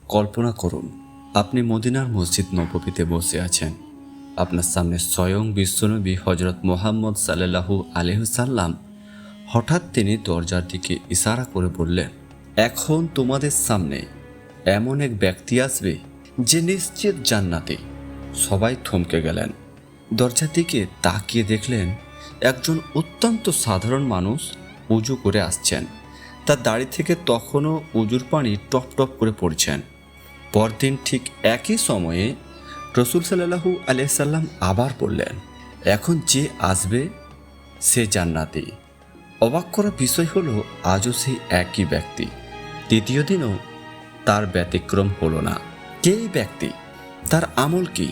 কল্পনা করুন, আপনি মদিনার মসজিদ নববীতে বসে আছেন। আপনার সামনে স্বয়ং বিশ্বনবী হজরত মুহাম্মদ সাল্লাল্লাহু আলাইহি সাল্লাম। হঠাৎ তিনি দরজার দিকে ইশারা করে বললেন, এখন তোমাদের সামনে এমন এক ব্যক্তি আসবে যে নিশ্চিত জান্নাতি। সবাই থমকে গেলেন। দরজার দিকে তাকিয়ে দেখলেন একজন অত্যন্ত সাধারণ মানুষ উজু করে আসছেন। তার দাড়ি থেকে তখনও উজুর পানি টপ টপ করে পড়ছেন। পরদিন ঠিক একই সময়ে রসুল সাল্লাল্লাহু আলাইহি সাল্লাম আবার বললেন, এখন যে আসবে সে জান্নাতি। অবাক করার বিষয় হলো, আজও সেই একই ব্যক্তি। তৃতীয় দিনও তার ব্যতিক্রম হলো না। কে এই ব্যক্তি? তার আমল কি?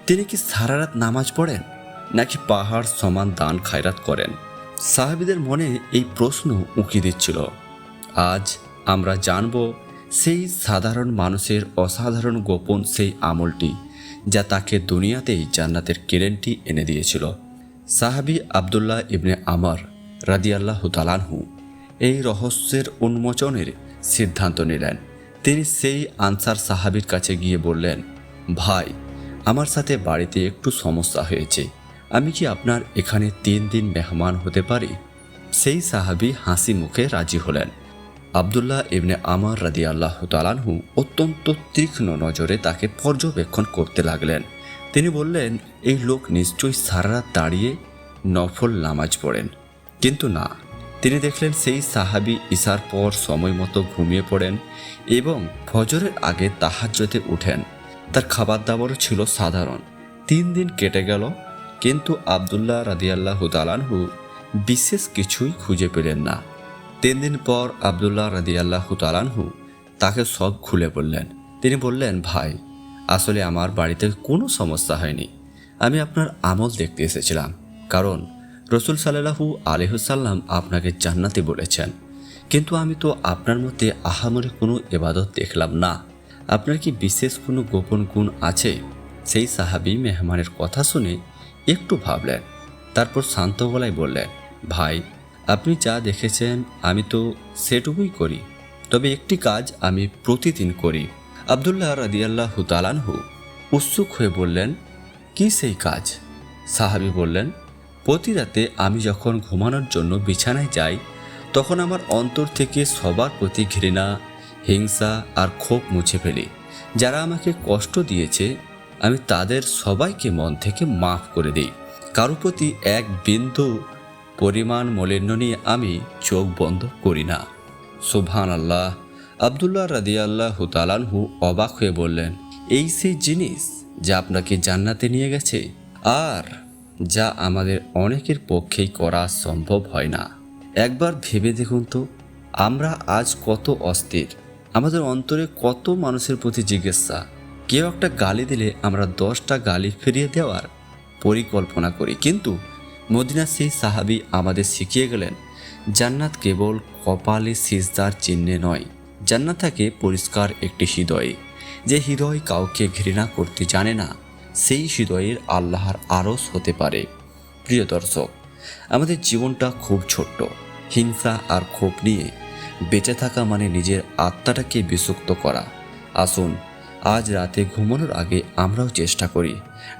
তিনি কি সারা রাত নামাজ পড়েন, নাকি পাহাড় সমান দান খায়রাত করেন? সাহাবীদের মনে এই প্রশ্ন উঁকি দিচ্ছিল। আজ আমরা জানব সেই সাধারণ মানুষের অসাধারণ গোপন সেই আমলটি, যা তাকে দুনিয়াতেই জান্নাতের গ্যারান্টি এনে দিয়েছিল। সাহাবী আব্দুল্লাহ ইবনে আমর রাদিয়াল্লাহু তাআলা আনহু এই রহস্যের উন্মোচনের সিদ্ধান্ত নিলেন। তিনি সেই আনসার সাহাবীর কাছে গিয়ে বললেন, ভাই, আমার সাথে বাড়িতে একটু সমস্যা হয়েছে। আমি কি আপনার এখানে 3 দিন মেহমান হতে পারি? সেই সাহাবী হাসি মুখে রাজি হলেন। আব্দুল্লাহ ইবনে আমর রাদিয়াল্লাহু তাআলা আনহু অত্যন্ত তীক্ষ্ণ নজরে তাকে পর্যবেক্ষণ করতে লাগলেন। তিনি বললেন, এই লোক নিশ্চয়ই সারা রাত দাঁড়িয়ে নফল নামাজ পড়েন। কিন্তু না, তিনি দেখলেন সেই সাহাবী ইশার পর সময় মতো ঘুমিয়ে পড়েন এবং ফজরের আগে তাহাজ্জুদে উঠেন। তার খাবার দাবারও ছিল সাধারণ। 3 দিন কেটে গেল, কিন্তু আব্দুল্লাহ রাদিয়াল্লাহু তাআলা আনহু বিশেষ কিছুই খুঁজে পেলেন না। 3 দিন পর আব্দুল্লাহ রাদিয়াল্লাহু তাআলা আনহু তাকে সব খুলে বললেন। তিনি বললেন, ভাই, আসলে আমার বাড়িতে কোনো সমস্যা হয়নি। আমি আপনার আমল দেখতে এসেছিলাম, কারণ রসুল সাল্লাল্লাহু আলাইহি সাল্লাম আপনাকে জান্নাতি বলেছেন। কিন্তু আমি তো আপনার মধ্যে আহামরি কোনো ইবাদত দেখলাম না। আপনার কি বিশেষ কোনো গোপন গুণ আছে? সেই সাহাবী মেহমানের কথা শুনে একটু ভাবলেন, তারপর শান্ত গলায় বললেন, ভাই, আপনি যা দেখেছেন আমি তো সেটুকুই করি, তবে একটি কাজ আমি প্রতিদিন করি। আব্দুল্লাহ রাদিয়াল্লাহু তাআলা আনহু উৎসুক হয়ে বললেন, কি সেই কাজ? সাহাবী বললেন, প্রতি রাতে আমি যখন ঘুমানোর জন্য বিছানায় যাই, তখন আমার অন্তর থেকে সবার প্রতি ঘৃণা, হিংসা আর ক্ষোভ মুছে ফেলি। যারা আমাকে কষ্ট দিয়েছে আমি তাদের সবাইকে মন থেকে মাফ করে দিই। কারো প্রতি এক বিন্দু পরিমাণ মলিন্য নিয়ে আমি চোখ বন্ধ করি না। সুবহানাল্লাহ। আব্দুল্লাহ রাদিয়াল্লাহু তাআলা আনহু অবাক হয়ে বললেন, এই সেই জিনিস যা আপনাকে জান্নাতে নিয়ে গেছে, আর যা আমাদের অনেকের পক্ষেই করা সম্ভব হয় না। একবার ভেবে দেখুন তো, আমরা আজ কত অস্থির। আমাদের অন্তরে কত মানুষের প্রতি জিজ্ঞাসা। কেউ একটা গালি দিলে আমরা 10টা গালি ফিরিয়ে দেওয়ার পরিকল্পনা করি। কিন্তু মদিনার সেই সাহাবী আমাদের শিখিয়ে গেলেন, জান্নাত কেবল কপালে সিজদার চিহ্নে নয়, জান্নাত থাকে পরিষ্কার একটি হৃদয়ে। যে হৃদয় কাউকে ঘৃণা করতে জানে না, সেই হৃদয়ের আল্লাহর আরশ হতে পারে। প্রিয় দর্শক, আমাদের জীবনটা খুব ছোট্ট। হিংসা আর ক্ষোভ নিয়ে বেঁচে থাকা মানে নিজের আত্মাটাকে বিষাক্ত করা। আসুন আজ রাতে ঘুমানোর আগে আমরাও চেষ্টা করি,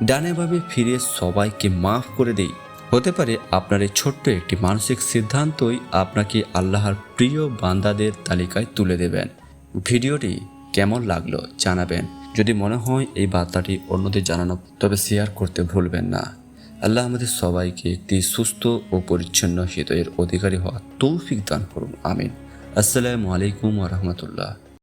ডানে বামে ফিরে সবাইকে মাফ করে দিই। হতে পারে আপনার এই ছোট্ট একটি মানসিক সিদ্ধান্তই আপনাকে আল্লাহর প্রিয় বান্দাদের তালিকায় তুলে দেবেন। ভিডিওটি কেমন লাগলো জানাবেন। যদি মনে হয় এই বার্তাটি অন্যদের জানানো, তবে শেয়ার করতে ভুলবেন না। আল্লাহ আমাদের সবাইকে একটি সুস্থ ও পরিচ্ছন্ন হৃদয়ের অধিকারী হওয়ার তৌফিক দান করুন। আমিন। আসসালামু আলাইকুম ওয়া রাহমাতুল্লাহ।